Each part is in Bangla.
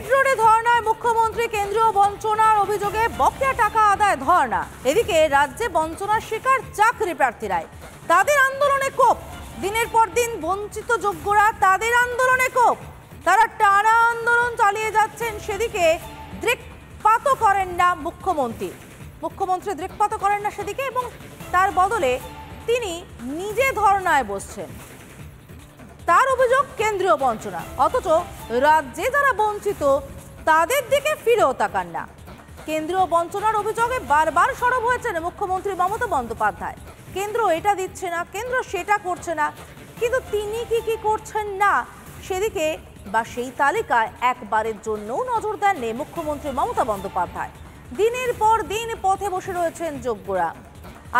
রেড রোডে ধর্নায় মুখ্যমন্ত্রী, কেন্দ্রীয় বঞ্চনার অভিযোগে বকেয়া টাকা আদায় ধর্না। এদিকে রাজ্যে বঞ্চনার শিকার চাকরি প্রার্থীরাই, তাদের আন্দোলনে ক্ষোভ। দিনের পর দিন বঞ্চিত যোগ্যরা, তাদের আন্দোলনে ক্ষোভ। তারা টানা আন্দোলন চালিয়ে যাচ্ছেন। সেদিকে দৃকপাতও করেন না মুখ্যমন্ত্রী দৃকপাতও করেন না সেদিকে, এবং তার বদলে তিনি নিজে ধর্নায় বসছেন। তার অভিযোগ কেন্দ্রীয় বঞ্চনা, অথচ রাজ্যে যারা বঞ্চিত তাদের দিকে ফিরেও তাকান না। কেন্দ্রীয় বঞ্চনার অভিযোগে বারবার সরব হয়েছেন মুখ্যমন্ত্রী মমতা বন্দ্যোপাধ্যায়। কেন্দ্র এটা দিচ্ছে না, কেন্দ্র সেটা করছে না, কিন্তু তিনি কি করছেন না সেদিকে বা সেই তালিকায় একবারের জন্যও নজর দেননি মুখ্যমন্ত্রী মমতা বন্দ্যোপাধ্যায়। দিনের পর দিন পথে বসে রয়েছেন যোগ্যরা।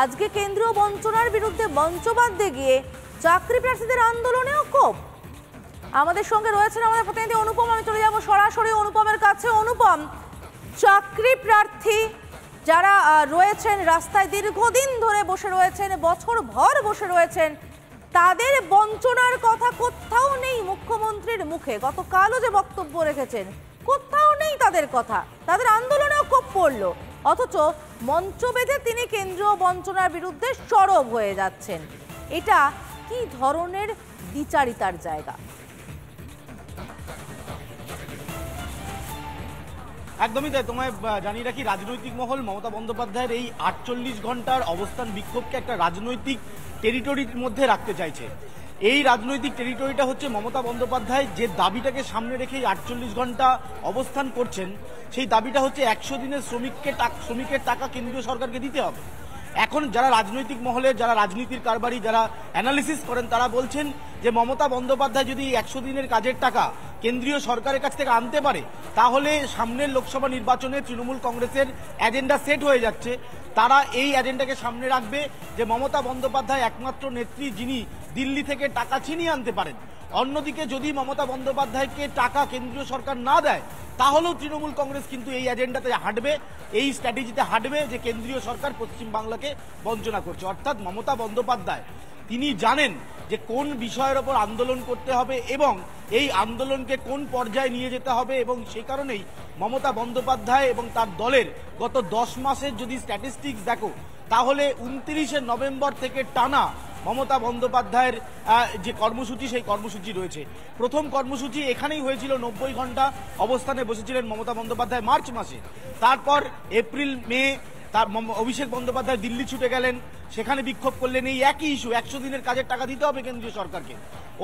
আজকে কেন্দ্রীয় বঞ্চনার বিরুদ্ধে মঞ্চ বাঁধতে গিয়ে চাকরি প্রার্থীদের আন্দোলনেও ক্ষোভ। আমাদের সঙ্গে রয়েছেন আমাদের প্রতিনিধি অনুপম। আমি চলে যাব সরাসরি অনুপমের কাছে। অনুপম, চাকরি প্রার্থী যারা রয়েছেন রাস্তায় দীর্ঘদিন ধরে বসে রয়েছেন, বছর ভর বসে রয়েছেন, তাদের বঞ্চনার কথা কোথাও নেই মুখ্যমন্ত্রীর মুখে। গতকালও যে বক্তব্য রেখেছেন, কোথাও নেই তাদের কথা। তাদের আন্দোলনেও ক্ষোভ পড়ল, অথচ মঞ্চ বেঁধে তিনি কেন্দ্রীয় বঞ্চনার বিরুদ্ধে সরব হয়ে যাচ্ছেন। এটা কি ধরনের দ্বিচারিতার জায়গা? একদমই তাই। তোমায় জানিয়ে রাখি, রাজনৈতিক মহল মমতা বন্দ্যোপাধ্যায়ের এই 48 ঘন্টার অবস্থান বিক্ষোভকে একটা রাজনৈতিক টেরিটরির মধ্যে রাখতে চাইছে। এই রাজনৈতিক টেরিটরিটা হচ্ছে মমতা বন্দ্যোপাধ্যায় যে দাবিটাকে সামনে রেখে 48 ঘন্টা অবস্থান করছেন, সেই দাবিটা হচ্ছে 100 দিনের শ্রমিকের টাকা কেন্দ্রীয় সরকারকে দিতে হবে। এখন যারা রাজনৈতিক মহলে, যারা রাজনীতির কারবারি, যারা অ্যানালিসিস করেন, তারা বলছেন যে মমতা বন্দ্যোপাধ্যায় যদি 100 দিনের কাজের টাকা কেন্দ্রীয় সরকারের কাছ থেকে আনতে পারে, তাহলে সামনের লোকসভা নির্বাচনে তৃণমূল কংগ্রেসের এজেন্ডা সেট হয়ে যাচ্ছে। তারা এই এজেন্ডাকে সামনে রাখবে যে মমতা বন্দ্যোপাধ্যায় একমাত্র নেত্রী যিনি দিল্লি থেকে টাকা ছিনিয়ে আনতে পারেন। অন্যদিকে যদি মমতা বন্দ্যোপাধ্যায়কে টাকা কেন্দ্রীয় সরকার না দেয়, তাহলেও তৃণমূল কংগ্রেস কিন্তু এই এজেন্ডাতে হাঁটবে, এই স্ট্র্যাটেজিতে হাঁটবে যে কেন্দ্রীয় সরকার পশ্চিমবাংলাকে বঞ্চনা করছে। অর্থাৎ মমতা বন্দ্যোপাধ্যায় তিনি জানেন যে কোন বিষয়ের ওপর আন্দোলন করতে হবে এবং এই আন্দোলনকে কোন পর্যায়ে নিয়ে যেতে হবে, এবং সেই কারণেই মমতা বন্দ্যোপাধ্যায় এবং তার দলের গত 10 মাসের যদি স্ট্যাটিস্টিক্স দেখো, তাহলে 29শে নভেম্বর থেকে টানা মমতা বন্দ্যোপাধ্যায়ের যে কর্মসূচি, সেই কর্মসূচি রয়েছে। প্রথম কর্মসূচি এখানেই হয়েছিল, 90 ঘন্টা অবস্থানে বসেছিলেন মমতা বন্দ্যোপাধ্যায় মার্চ মাসে। তারপর এপ্রিল, মে তার অভিষেক বন্দ্যোপাধ্যায় দিল্লি ছুটে গেলেন, সেখানে বিক্ষোভ করলেন এই একই ইস্যু, 100 দিনের কাজের টাকা দিতে হবে কেন্দ্রীয় সরকারকে।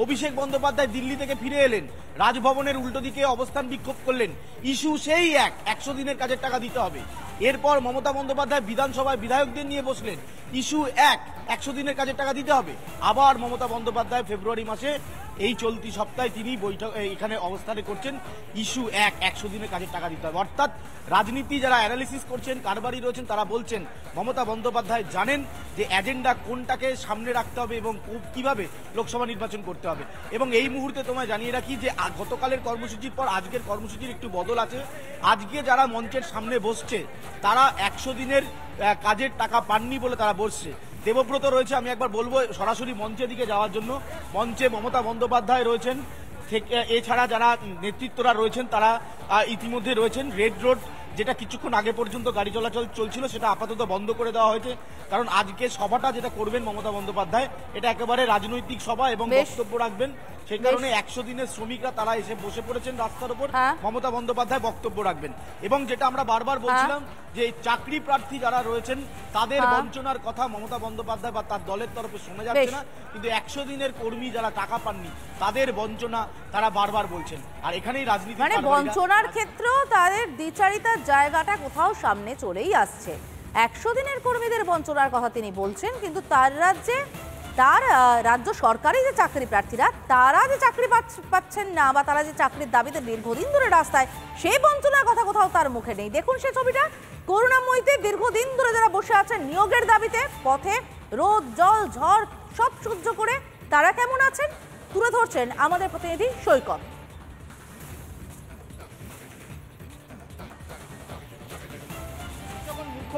অভিষেক বন্দ্যোপাধ্যায় দিল্লি থেকে ফিরে এলেন, রাজভবনের উল্টো দিকে অবস্থান বিক্ষোভ করলেন, ইস্যু সেই 100 দিনের কাজের টাকা দিতে হবে। এরপর মমতা বন্দ্যোপাধ্যায় বিধানসভায় বিধায়কদের নিয়ে বসলেন, ইস্যু 100 দিনের কাজের টাকা দিতে হবে। আবার মমতা বন্দ্যোপাধ্যায় ফেব্রুয়ারি মাসে এই চলতি সপ্তাহে তিনি বৈঠক এখানে অবস্থানে করছেন, ইস্যু 100 দিনের কাজের টাকা দিতে হবে। অর্থাৎ রাজনীতি যারা অ্যানালিসিস করছেন, কারবারি রয়েছেন, তারা বলছেন মমতা বন্দ্যোপাধ্যায় জানেন যে এজেন্ডা কোনটাকে সামনে রাখতে হবে এবং কিভাবে লোকসভা নির্বাচন করতে হবে। এবং এই মুহূর্তে তোমায় জানিয়ে রাখি যে গতকালের কর্মসূচির পর আজকের কর্মসূচির একটু বদল আছে। আজকে যারা মঞ্চের সামনে বসছে, তারা 100 দিনের কাজের টাকা পাননি বলে তারা বসছে। দেবব্রত রয়েছে, আমি একবার বলবো সরাসরি মঞ্চের দিকে যাওয়ার জন্য। মঞ্চে মমতা বন্দ্যোপাধ্যায় রয়েছেন, এছাড়া যারা নেতৃত্বরা রয়েছেন তারা ইতিমধ্যে রয়েছেন। রেড রোড যেটা কিছুক্ষণ আগে পর্যন্ত গাড়ি চলাচল চলছিল, সেটা আপাতত বন্ধ করে দেওয়া হয়েছে, কারণ আজকে সভাটা যেটা করবেন মমতা বন্দ্যোপাধ্যায়, এটা একেবারে রাজনৈতিক সভা এবং বক্তব্য রাখবেন। সেই কারণে 100 দিনের শ্রমিকরা তারা এসে বসে পড়েছেন রাস্তার উপর, মমতা বন্দ্যোপাধ্যায় বক্তব্য রাখবেন। এবং যেটা আমরা বারবার বলছিলাম যে চাকরি প্রার্থী যারা রয়েছেন তাদের বঞ্চনার কথা মমতা বন্দ্যোপাধ্যায় বা তার দলের তরফে শোনা যাচ্ছে না, কিন্তু 100 দিনের কর্মী যারা টাকা পাননি তাদের বঞ্চনা তারা বারবার বলছেন। আর এখানেই রাজনীতি, মানে বঞ্চনার ক্ষেত্রেও তাদের দ্বিচারিতার জায়গাটা কোথাও সামনে চলেই আসছে। 100 দিনের কর্মীদের বঞ্চনার কথা তিনি বলছেন, কিন্তু তার রাজ্যে, তার রাজ্য সরকারি যে চাকরি প্রার্থীরা, তারা যে চাকরি পাচ্ছেন না বা তারা যে চাকরির দাবিতে দীর্ঘদিন ধরে রাস্তায়, সেই বঞ্চনার কথা কোথাও তার মুখে নেই। দেখুন সে ছবিটা, করুণাময়ীতে দীর্ঘদিন ধরে যারা বসে আছেন নিয়োগের দাবিতে, পথে রোদ জল ঝড় সব সহ্য করে, তারা কেমন আছেন তুলে ধরছেন আমাদের প্রতিনিধি সৈকত।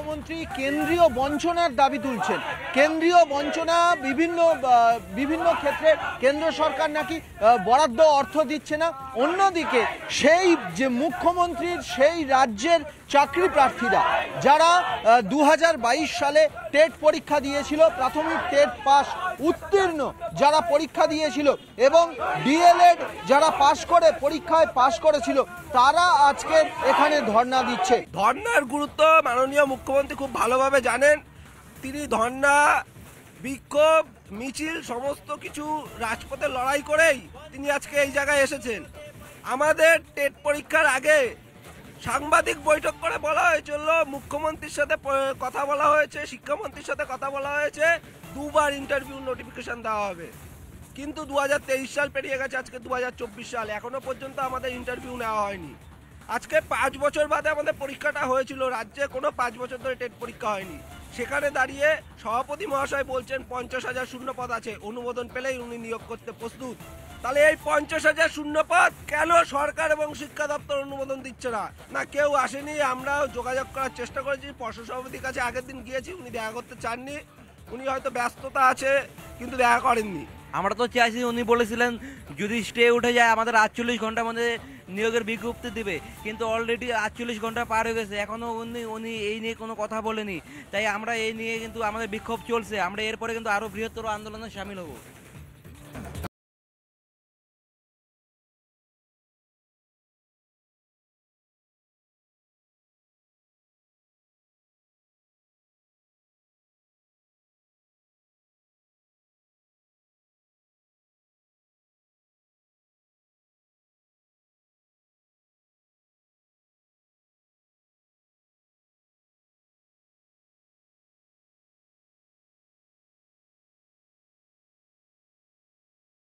মুখ্যমন্ত্রী কেন্দ্রীয় বঞ্চনার দাবি তুলছেন। কেন্দ্রীয় বঞ্চনা বিভিন্ন ক্ষেত্রে কেন্দ্র সরকার নাকি বরাদ্দ অর্থ দিচ্ছে না। অন্যদিকে সেই যে মুখ্যমন্ত্রীর সেই রাজ্যের চাকরি প্রার্থীরা যারা 2022 সালে টেট পরীক্ষা দিয়েছিল, প্রাথমিক টেট পাস উত্তীর্ণ যারা পরীক্ষা দিয়েছিল এবং ডিএলএড যারা পরীক্ষায় পাশ করেছিল, তারা আজকে এখানে ধর্ণা দিচ্ছে। ধর্নার গুরুত্ব মাননীয় মুখ্যমন্ত্রী খুব ভালোভাবে জানেন। তিনি ধর্না, বিক্ষোভ, মিছিল সমস্ত কিছু রাজপথে লড়াই করেই তিনি আজকে এই জায়গায় এসেছেন। আমাদের টেট পরীক্ষার আগে সাংবাদিক বৈঠক করে বলা হয়েছিল, মুখ্যমন্ত্রীর সাথে কথা বলা হয়েছে, শিক্ষামন্ত্রীর সাথে কথা বলা হয়েছে, দুবার ইন্টারভিউ নোটিফিকেশন দেওয়া হবে। কিন্তু 2023 সাল পেরিয়ে গেছে, আজকে 2024 সাল, এখনো পর্যন্ত আমাদের ইন্টারভিউ নেওয়া হয়নি। আজকে 5 বছর বাদে আমাদের পরীক্ষাটা হয়েছিল। রাজ্যে কোনো 5 বছর ধরে টেট পরীক্ষা হয়নি। সেখানে দাঁড়িয়ে সভাপতি মহাশয় বলছেন 50,000 শূন্যপদ আছে, অনুমোদন পেলেই উনি নিয়োগ করতে প্রস্তুত। তাহলে এই 50,000 শূন্যপদ কেন সরকার এবং শিক্ষা দপ্তর অনুমোদন দিচ্ছে না? না, কেউ আসেনি। আমরাও যোগাযোগ করার চেষ্টা করেছি, পর্ষদ সভাপতির কাছে আগের দিন গিয়েছি, উনি দেখা করতে চাননি। উনি হয়তো ব্যস্ততা আছে, কিন্তু দেখা করেননি। আমরা তো চাইছি, উনি বলেছিলেন যদি স্টে উঠে যায় আমাদের 48 ঘন্টার মধ্যে নিয়োগের বিজ্ঞপ্তি দিবে, কিন্তু অলরেডি 48 ঘন্টা পার হয়ে গেছে, এখনও উনি এই নিয়ে কোনো কথা বলেনি। তাই আমরা এই নিয়ে কিন্তু আমাদের বিক্ষোভ চলছে। আমরা এরপরে কিন্তু আরও বৃহত্তর আন্দোলনে সামিল হব।